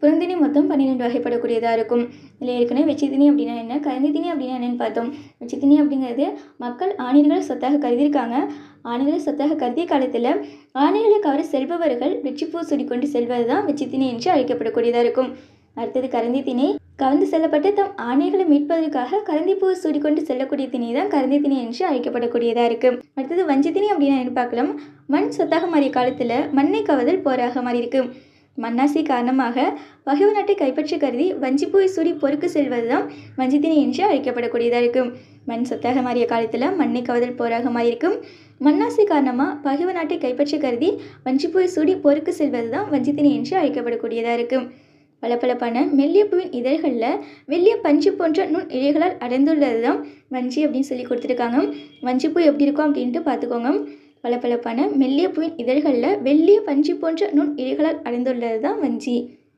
புறந்திணி மொத்தம் 12 வகைப்படக்கூடியதாக இருக்கும். இதில் ஏற்கனவே வெச்சித்திணி அப்படின்னா என்ன, கரந்தித்திணி அப்படின்னா என்னென்னு பார்த்தோம். வெச்சித்திணி அப்படிங்கிறது மக்கள் ஆணிகளை சொத்தாக கருதியிருக்காங்க. ஆணிகளை சொத்தாக கருதிய காலத்தில் ஆணிகளை கவர செல்பவர்கள் வெற்றிப்பூ சுடிக்கொண்டு செல்வது தான் வெச்சித்திணி என்று அழைக்கப்படக்கூடியதாக இருக்கும். அடுத்தது கரந்தித்திணி. கவர்ந்து செல்லப்பட்ட தம் ஆணைகளை மீட்பதற்காக கரந்திப்பூ சூடிக்கொண்டு செல்லக்கூடிய திணை தான் கரந்தித்திணி என்று அழைக்கப்படக்கூடியதாக இருக்குது. அடுத்தது வஞ்சித்திணி அப்படின்னா என்ன பார்க்கலாம். மண் சொத்தாக மாறிய காலத்தில் மண்ணை கவர்தல் போராக மாறியிருக்கு. மண்ணாசை காரணமாக பகைவர் நாட்டை கைப்பற்ற கருதி வஞ்சிப்பூவை சூடி பொறுக்கு செல்வது தான் வஞ்சித்திணி என்று அழைக்கப்படக்கூடியதாக இருக்கும். மண் சொத்தாக மாறிய காலத்தில் மண்ணை கவர்தல் போராக மாறியிருக்கும். மண்ணாசை காரணமாக பகைவர் நாட்டை கைப்பற்ற கருதி வஞ்சிப்பூவை சூடி பொறுக்கு செல்வது தான் வஞ்சித்திணி என்று அழைக்கப்படக்கூடியதாக இருக்கும். பளபளப்பான மெல்லிய பூவின் இதழ்களில் வெள்ளிய பஞ்சு போன்ற நுண் இழைகளால் அடைந்துள்ளது தான் வஞ்சி அப்படின்னு சொல்லி கொடுத்துருக்காங்க. வஞ்சிப்பூ எப்படி இருக்கும் அப்படின்ட்டு பார்த்துக்கோங்க. பளபளப்பான மெல்லிய பூவின் இதழ்களில் வெள்ளிய பஞ்சு போன்ற நுண் இழைகளால் அடைந்துள்ளது தான் வஞ்சி.